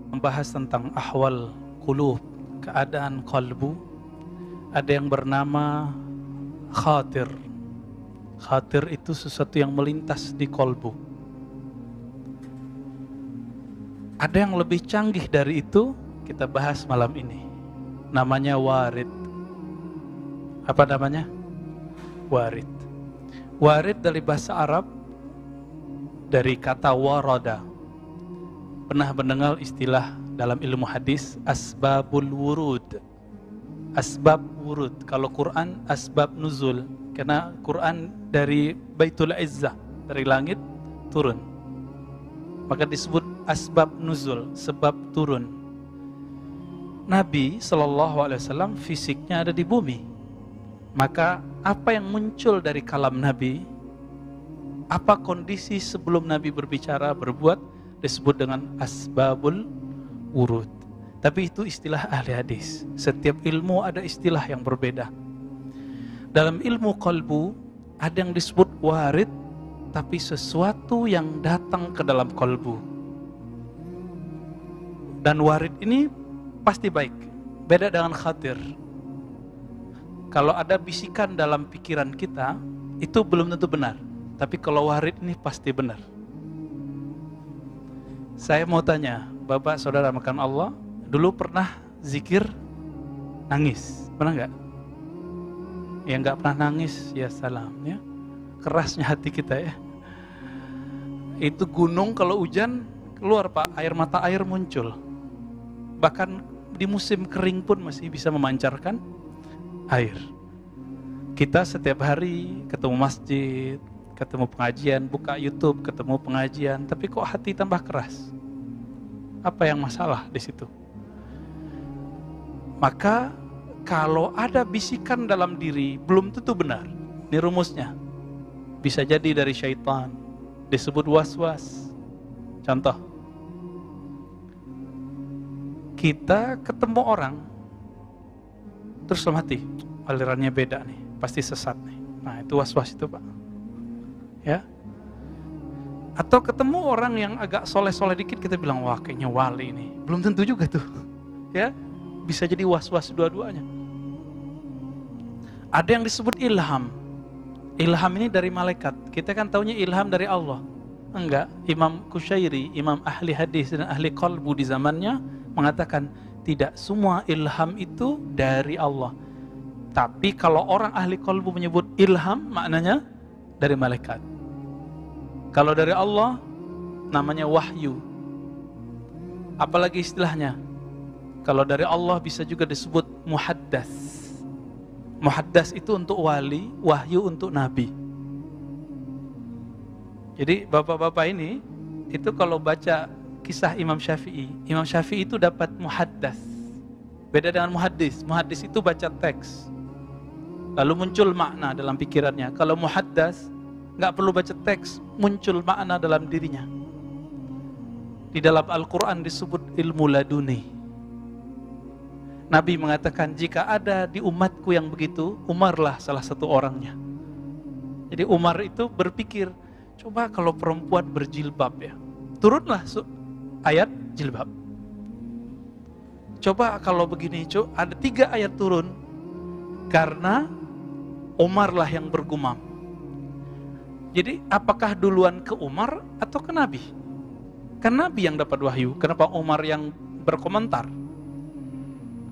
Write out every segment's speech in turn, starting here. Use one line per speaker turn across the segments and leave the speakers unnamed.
membahas tentang ahwal qulub, keadaan qalbu. Ada yang bernama khatir. Khatir itu sesuatu yang melintas di qalbu. Ada yang lebih canggih dari itu, kita bahas malam ini. Namanya warid. Apa namanya? Warid. Warid dari bahasa Arab, dari kata warada. Pernah mendengar istilah dalam ilmu hadis asbabul wurud. Asbab wurud. Kalau Quran asbab nuzul, karena Quran dari Baitul Izzah, dari langit turun. Maka disebut asbab nuzul, sebab turun. Nabi SAW fisiknya ada di bumi. Maka apa yang muncul dari kalam Nabi, apa kondisi sebelum Nabi berbicara, berbuat, disebut dengan asbabul wurud. Tapi itu istilah ahli hadis. Setiap ilmu ada istilah yang berbeda. Dalam ilmu qalbu ada yang disebut warid, tapi sesuatu yang datang ke dalam qalbu. Dan warid ini pasti baik. Beda dengan khatir. Kalau ada bisikan dalam pikiran kita, itu belum tentu benar. Tapi kalau warid ini pasti benar. Saya mau tanya, Bapak Saudara makan Allah, dulu pernah zikir nangis? Pernah nggak? Yang nggak pernah nangis, ya salam ya. Kerasnya hati kita ya. Itu gunung kalau hujan keluar Pak, air mata air muncul. Bahkan di musim kering pun masih bisa memancarkan air. Kita setiap hari ketemu masjid, ketemu pengajian, buka YouTube, ketemu pengajian, tapi kok hati tambah keras? Apa yang masalah di situ? Maka kalau ada bisikan dalam diri, belum tentu benar. Ini rumusnya. Bisa jadi dari syaitan, disebut waswas. Contoh, kita ketemu orang, terus dalam hati, alirannya beda nih, pasti sesat nih. Nah itu waswas itu Pak. Ya. Atau ketemu orang yang agak soleh-soleh dikit, kita bilang wah kayaknya wali ini. Belum tentu juga tuh. Ya, bisa jadi was-was dua-duanya. Ada yang disebut ilham. Ilham ini dari malaikat. Kita kan taunya ilham dari Allah. Enggak, Imam Qushairi, imam ahli hadis dan ahli qalbu di zamannya mengatakan tidak semua ilham itu dari Allah. Tapi kalau orang ahli qalbu menyebut ilham, maknanya dari malaikat. Kalau dari Allah, namanya wahyu. Apalagi istilahnya? Kalau dari Allah bisa juga disebut muhaddas. Muhaddas itu untuk wali, wahyu untuk nabi. Jadi bapak-bapak ini, itu kalau baca kisah Imam Syafi'i, Imam Syafi'i itu dapat muhaddas. Beda dengan muhaddis. Muhaddis itu baca teks, lalu muncul makna dalam pikirannya. Kalau muhaddas, nggak perlu baca teks, muncul makna dalam dirinya. Di dalam Al-Quran disebut ilmu laduni. Nabi mengatakan jika ada di umatku yang begitu, Umarlah salah satu orangnya. Jadi Umar itu berpikir, coba kalau perempuan berjilbab ya, turunlah ayat jilbab. Coba kalau begini, ada 3 ayat turun, karena Umarlah yang bergumam. Jadi apakah duluan ke Umar atau ke Nabi? Kan Nabi yang dapat wahyu, kenapa Umar yang berkomentar?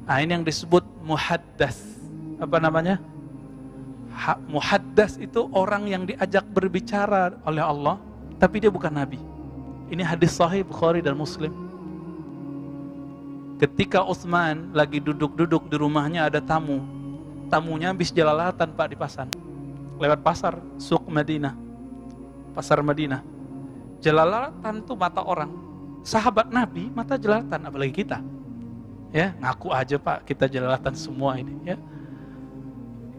Nah ini yang disebut muhaddas. Apa namanya? Muhaddas itu orang yang diajak berbicara oleh Allah, tapi dia bukan Nabi. Ini hadis sahih Bukhari dan Muslim. Ketika Utsman lagi duduk-duduk di rumahnya, ada tamu. Tamunya habis jalalatan Pak di pasar. Lewat pasar, Suq Madinah. Pasar Madinah. Jelalatan itu mata orang. Sahabat Nabi mata jelalatan, apalagi kita. Ya, ngaku aja Pak, kita jelalatan semua ini, ya.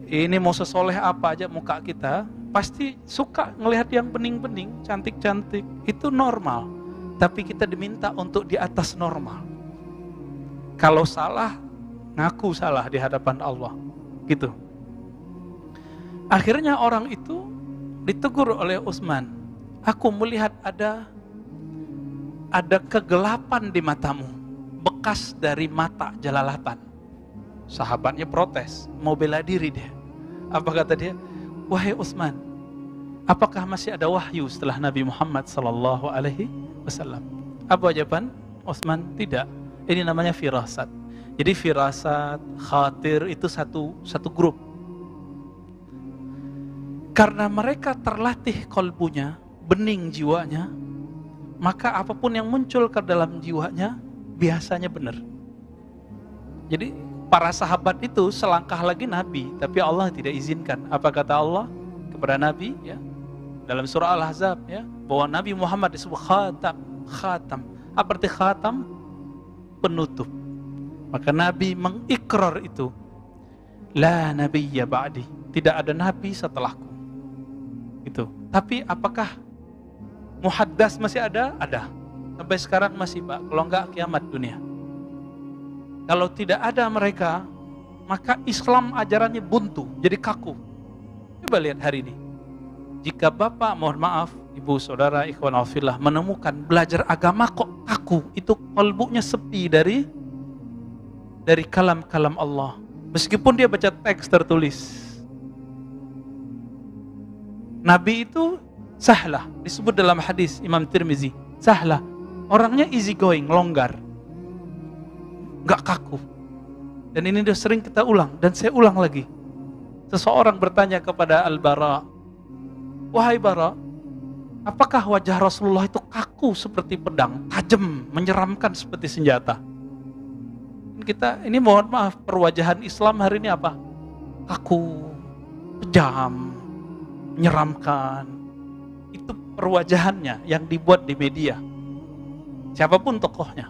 Ini mau sesoleh apa aja muka kita, pasti suka ngelihat yang bening-bening, cantik-cantik. Itu normal. Tapi kita diminta untuk di atas normal. Kalau salah, ngaku salah di hadapan Allah. Gitu. Akhirnya orang itu ditegur oleh Utsman. Aku melihat ada ada kegelapan di matamu, bekas dari mata jelalatan. Sahabatnya protes, mau bela diri dia. Apa kata dia? Wahai Utsman, apakah masih ada wahyu setelah Nabi Muhammad SAW? Apa jawaban Utsman? Tidak. Ini namanya firasat. Jadi firasat, khatir itu satu grup. Karena mereka terlatih kolbunya, bening jiwanya, maka apapun yang muncul ke dalam jiwanya biasanya benar. Jadi para sahabat itu selangkah lagi Nabi, tapi Allah tidak izinkan. Apa kata Allah kepada Nabi? Ya, dalam surah Al-Ahzab, ya, bahwa Nabi Muhammad disebut khatam. Apa arti khatam? Penutup. Maka Nabi mengikrar itu. La nabiyya ba'di. Tidak ada Nabi setelahku. Gitu. Tapi apakah muhaddas masih ada? Ada. Sampai sekarang masih, Pak. Kalau enggak kiamat dunia. Kalau tidak ada mereka, maka Islam ajarannya buntu, jadi kaku. Coba lihat hari ini. Jika Bapak, mohon maaf, Ibu, Saudara, ikhwan fillah, menemukan belajar agama kok kaku, itu kalbunya sepi dari kalam-kalam Allah. Meskipun dia baca teks tertulis. Nabi itu sahlah, disebut dalam hadis Imam Tirmizi, sahlah. Orangnya easy going, longgar. Gak kaku. Dan ini sudah sering kita ulang, dan saya ulang lagi. Seseorang bertanya kepada Al-Bara, wahai Bara, apakah wajah Rasulullah itu kaku seperti pedang, tajam, menyeramkan seperti senjata? Kita ini mohon maaf, perwajahan Islam hari ini apa? Kaku, kejam, menyeramkan. Itu perwajahannya yang dibuat di media. Siapapun tokohnya,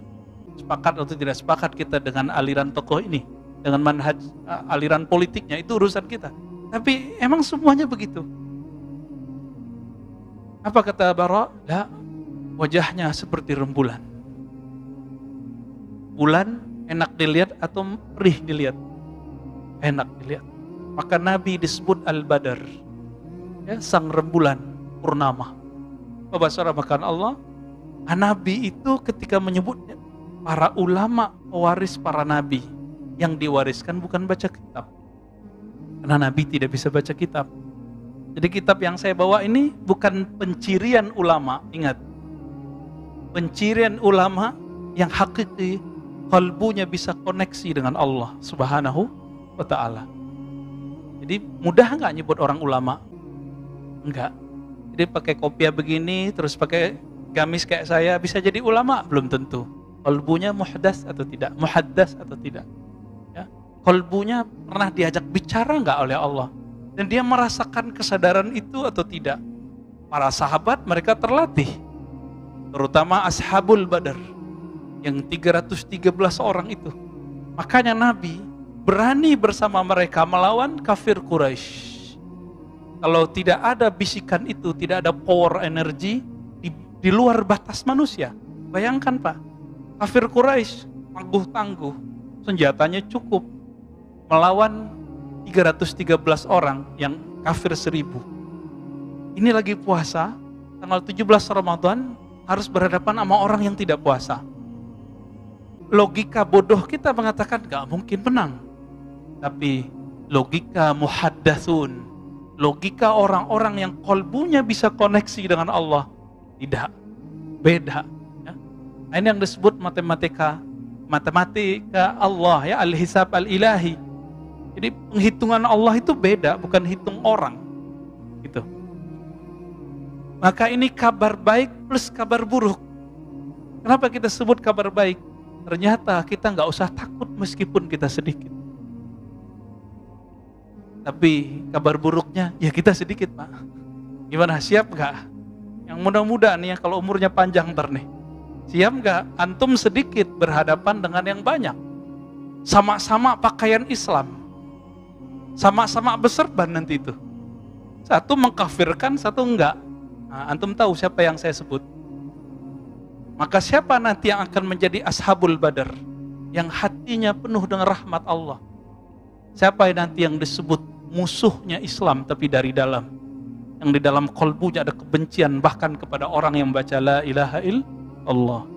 sepakat atau tidak sepakat kita dengan aliran tokoh ini, dengan manhaj aliran politiknya, itu urusan kita. Tapi emang semuanya begitu. Apa kata Bara? Ya, wajahnya seperti rembulan. Bulan enak dilihat atau perih dilihat? Enak dilihat. Maka Nabi disebut Al-Badar, ya, sang rembulan purnama. Bahasa makan Allah. Nabi itu ketika menyebutnya, para ulama pewaris para nabi, yang diwariskan bukan baca kitab, karena Nabi tidak bisa baca kitab. Jadi kitab yang saya bawa ini bukan pencirian ulama. Ingat, pencirian ulama yang hakiki, kalbunya bisa koneksi dengan Allah Subhanahu wa ta'ala. Jadi mudah nggak nyebut orang ulama? Enggak. Jadi pakai kopiah begini, terus pakai gamis kayak saya, bisa jadi ulama? Belum tentu. Kalbunya muhdas atau tidak? Muhaddas atau tidak? Ya. Kalbunya pernah diajak bicara nggak oleh Allah? Dan dia merasakan kesadaran itu atau tidak? Para sahabat mereka terlatih, terutama Ashabul Badar, yang 313 orang itu. Makanya Nabi berani bersama mereka melawan kafir Quraisy. Kalau tidak ada bisikan itu, tidak ada power energi di luar batas manusia. Bayangkan Pak, kafir Quraisy tangguh-tangguh, senjatanya cukup melawan 313 orang yang kafir 1000. Ini lagi puasa, tanggal 17 Ramadan harus berhadapan sama orang yang tidak puasa. Logika bodoh kita mengatakan gak mungkin menang. Tapi logika muhaddatsun, logika orang-orang yang kolbunya bisa koneksi dengan Allah, tidak, beda. Ya. Ini yang disebut matematika Allah, ya, al-hisab al-ilahi. Jadi penghitungan Allah itu beda, bukan hitung orang. Gitu. Maka ini kabar baik plus kabar buruk. Kenapa kita sebut kabar baik? Ternyata kita nggak usah takut meskipun kita sedikit. Tapi kabar buruknya, ya kita sedikit Pak. Gimana, siap nggak? Yang muda-muda nih ya, kalau umurnya panjang ntar nih. Siap nggak? Antum sedikit berhadapan dengan yang banyak. Sama-sama pakaian Islam. Sama-sama berserban nanti itu. Satu mengkafirkan, satu enggak. Nah, antum tahu siapa yang saya sebut? Maka siapa nanti yang akan menjadi Ashabul Badar, yang hatinya penuh dengan rahmat Allah? Siapa nanti yang disebut musuhnya Islam tapi dari dalam, yang di dalam kalbunya ada kebencian bahkan kepada orang yang membaca la ilaha Allah.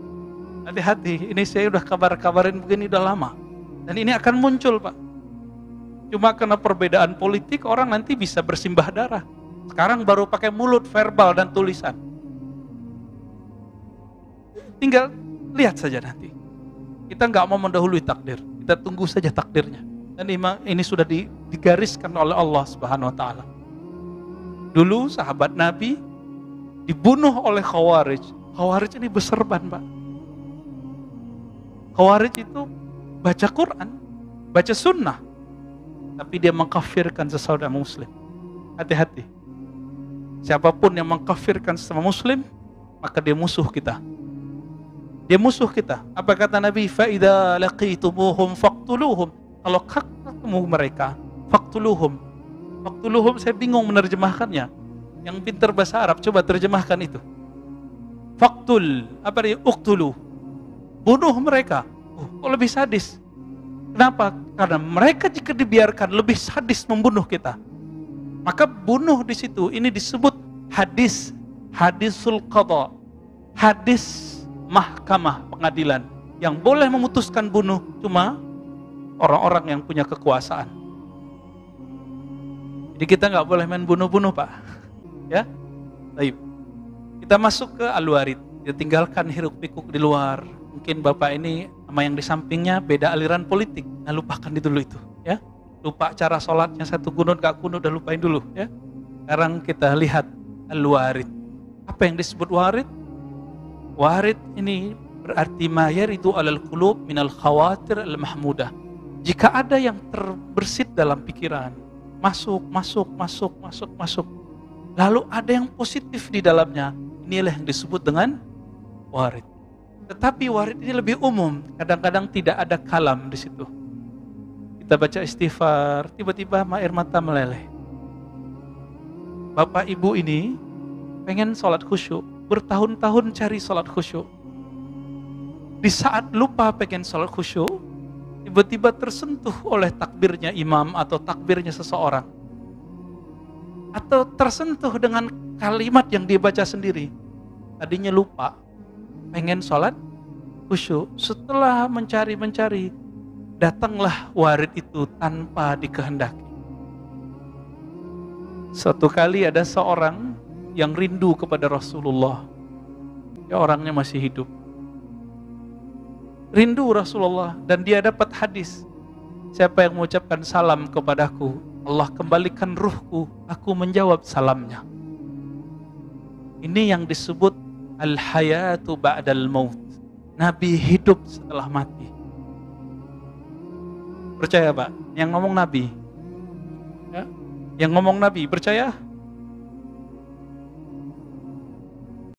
Hati-hati, ini saya udah kabarin begini udah lama. Dan ini akan muncul, Pak. Cuma karena perbedaan politik orang nanti bisa bersimbah darah. Sekarang baru pakai mulut, verbal dan tulisan. Tinggal lihat saja nanti. Kita nggak mau mendahului takdir. Kita tunggu saja takdirnya. Dan ini sudah digariskan oleh Allah Subhanahu wa taala. Dulu sahabat Nabi dibunuh oleh Khawarij. Khawarij ini berserban, Pak. Khawarij itu baca Quran, baca sunnah, tapi dia mengkafirkan sesaudara muslim. Hati-hati. Siapapun yang mengkafirkan sesama muslim, maka dia musuh kita. Dia musuh kita. Apa kata Nabi? Fa'idha laqitumuhum faqtuluhum. Kalau ketemu mereka, faqtuluhum. Faqtuluhum, saya bingung menerjemahkannya. Yang pintar bahasa Arab, coba terjemahkan itu. Faqtul, apa dia? Uqtulu. Bunuh mereka. Kok lebih sadis? Kenapa? Karena mereka jika dibiarkan lebih sadis membunuh kita. Maka bunuh di situ, ini disebut hadisul qadha. Hadis mahkamah pengadilan. Yang boleh memutuskan bunuh cuma orang-orang yang punya kekuasaan. Jadi kita nggak boleh main bunuh-bunuh, Pak. Ya, baik. Kita masuk ke Al-Warid. Kita tinggalkan hiruk-pikuk di luar. Mungkin Bapak ini sama yang di sampingnya beda aliran politik. Nah, lupakan dulu itu, ya. Lupa cara sholatnya satu kunut gak kunut, udah lupain dulu, ya. Sekarang kita lihat Al-Warid. Apa yang disebut warid? Warid ini berarti ma yaridu alal qulub minal khawatir al-mahmudah. Jika ada yang terbersit dalam pikiran, masuk. Lalu ada yang positif di dalamnya. Inilah yang disebut dengan warid. Tetapi warid ini lebih umum. Kadang-kadang tidak ada kalam di situ. Kita baca istighfar, tiba-tiba air mata meleleh. Bapak ibu ini pengen sholat khusyuk, bertahun-tahun cari sholat khusyuk. Di saat lupa pengen sholat khusyuk, tiba-tiba tersentuh oleh takbirnya imam atau takbirnya seseorang. Atau tersentuh dengan kalimat yang dia baca sendiri. Tadinya lupa, pengen sholat khusyuk. Setelah mencari, datanglah warid itu tanpa dikehendaki. Suatu kali ada seorang yang rindu kepada Rasulullah. Ya, orangnya masih hidup. Rindu Rasulullah dan dia dapat hadis. Siapa yang mengucapkan salam kepadaku, Allah kembalikan ruhku, aku menjawab salamnya. Ini yang disebut al-hayatu ba'dal maut. Nabi hidup setelah mati. Percaya, Pak? Yang ngomong Nabi. Ya? Yang ngomong Nabi, percaya?